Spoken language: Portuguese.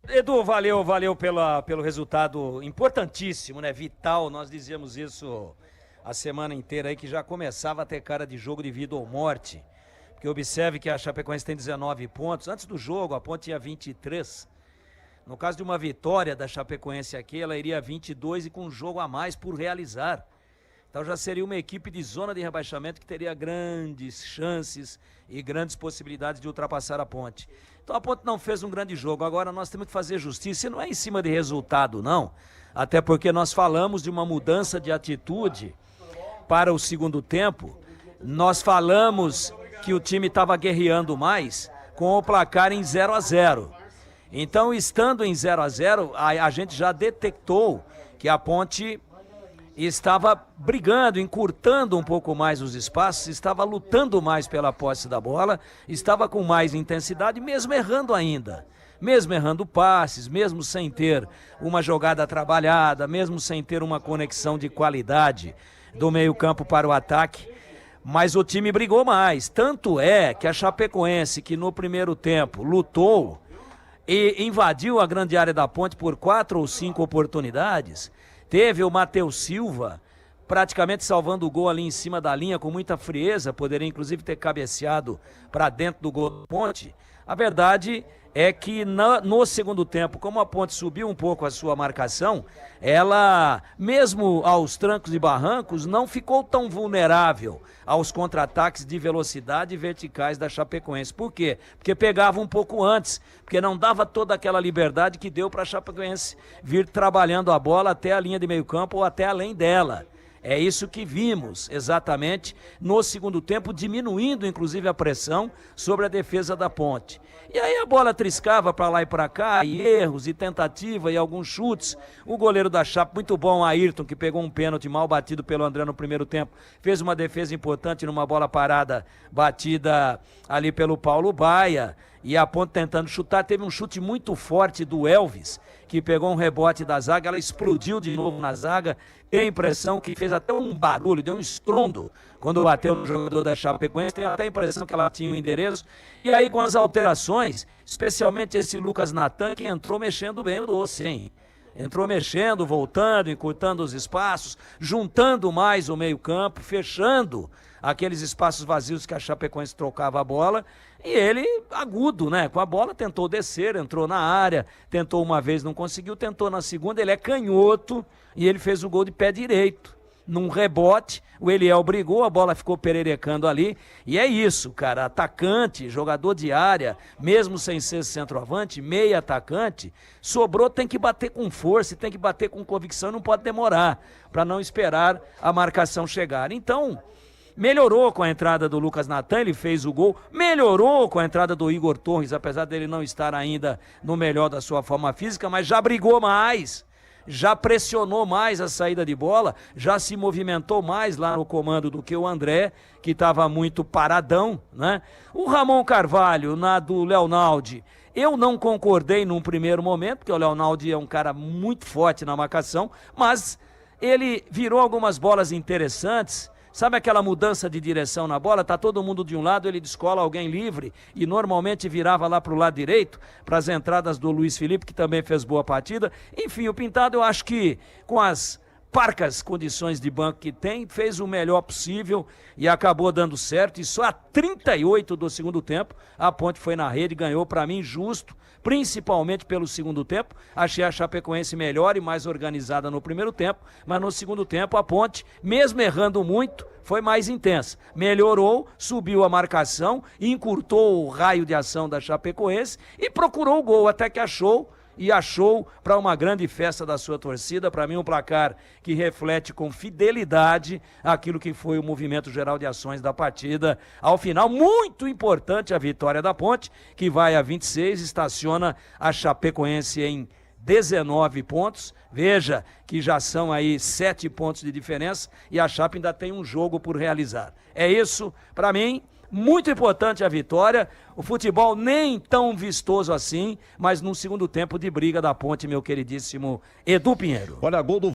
Edu, valeu pelo resultado importantíssimo, né? Vital, nós dizíamos isso a semana inteira aí, que já começava a ter cara de jogo de vida ou morte. Porque observe que a Chapecoense tem 19 pontos. Antes do jogo, a Ponte tinha 23. No caso de uma vitória da Chapecoense aqui, ela iria a 22 e com um jogo a mais por realizar. Então já seria uma equipe de zona de rebaixamento que teria grandes chances e grandes possibilidades de ultrapassar a Ponte. Então a Ponte não fez um grande jogo. Agora nós temos que fazer justiça, e não é em cima de resultado, não. Até porque nós falamos de uma mudança de atitude para o segundo tempo. Nós falamos que o time estava guerreando mais com o placar em 0-0. Então, estando em 0-0, a gente já detectou que a Ponte estava brigando, encurtando um pouco mais os espaços, estava lutando mais pela posse da bola, estava com mais intensidade, mesmo errando ainda. Mesmo errando passes, mesmo sem ter uma jogada trabalhada, mesmo sem ter uma conexão de qualidade do meio-campo para o ataque. Mas o time brigou mais. Tanto é que a Chapecoense, que no primeiro tempo lutou e invadiu a grande área da Ponte por 4 ou 5 oportunidades, teve o Matheus Silva praticamente salvando o gol ali em cima da linha com muita frieza, poderia inclusive ter cabeceado para dentro do gol da Ponte. A verdade é que no segundo tempo, como a Ponte subiu um pouco a sua marcação, ela, mesmo aos trancos e barrancos, não ficou tão vulnerável aos contra-ataques de velocidade e verticais da Chapecoense. Por quê? Porque pegava um pouco antes, porque não dava toda aquela liberdade que deu para a Chapecoense vir trabalhando a bola até a linha de meio campo ou até além dela. É isso que vimos exatamente no segundo tempo, diminuindo inclusive a pressão sobre a defesa da Ponte. E aí a bola triscava para lá e para cá, e erros, e tentativa, e alguns chutes. O goleiro da Chape, muito bom, Ayrton, que pegou um pênalti mal batido pelo André no primeiro tempo, fez uma defesa importante numa bola parada, batida ali pelo Paulo Baia, e a Ponte tentando chutar. Teve um chute muito forte do Elvis, que pegou um rebote da zaga, ela explodiu de novo na zaga. Tem a impressão que fez até um barulho, deu um estrondo quando bateu no jogador da Chapecoense. Tem até a impressão que ela tinha o endereço. E aí com as alterações, especialmente esse Lucas Natan, que entrou mexendo bem o doce, hein? Entrou mexendo, voltando, encurtando os espaços, juntando mais o meio-campo, fechando aqueles espaços vazios que a Chapecoense trocava a bola. E ele, agudo, né? Com a bola, tentou descer, entrou na área, tentou uma vez, não conseguiu, tentou na segunda. Ele é canhoto e ele fez o gol de pé direito. Num rebote, o Eliel brigou, a bola ficou pererecando ali, e é isso, cara, atacante, jogador de área, mesmo sem ser centroavante, meia atacante, sobrou, tem que bater com força, tem que bater com convicção, não pode demorar, para não esperar a marcação chegar. Então, melhorou com a entrada do Lucas Natan, ele fez o gol, melhorou com a entrada do Igor Torres, apesar dele não estar ainda no melhor da sua forma física, mas já brigou mais, já pressionou mais a saída de bola, já se movimentou mais lá no comando do que o André, que estava muito paradão, né? O Ramon Carvalho, na do Leonaldi, eu não concordei num primeiro momento, porque o Leonaldi é um cara muito forte na marcação, mas ele virou algumas bolas interessantes. Sabe aquela mudança de direção na bola? Tá todo mundo de um lado, ele descola alguém livre e normalmente virava lá para o lado direito, para as entradas do Luiz Felipe, que também fez boa partida. Enfim, o Pintado, eu acho que com as parcas condições de banco que tem, fez o melhor possível e acabou dando certo. E só a 38 do segundo tempo, a Ponte foi na rede, ganhou, para mim, justo, principalmente pelo segundo tempo. Achei a Chapecoense melhor e mais organizada no primeiro tempo, mas no segundo tempo a Ponte, mesmo errando muito, foi mais intensa. Melhorou, subiu a marcação, encurtou o raio de ação da Chapecoense e procurou o gol, até que achou, e achou para uma grande festa da sua torcida. Para mim, um placar que reflete com fidelidade aquilo que foi o movimento geral de ações da partida. Ao final, muito importante a vitória da Ponte, que vai a 26, estaciona a Chapecoense em 19 pontos. Veja que já são aí 7 pontos de diferença e a Chape ainda tem um jogo por realizar. É isso, para mim. Muito importante a vitória, o futebol nem tão vistoso assim, mas num segundo tempo de briga da Ponte, meu queridíssimo Edu Pinheiro. Olha, gol do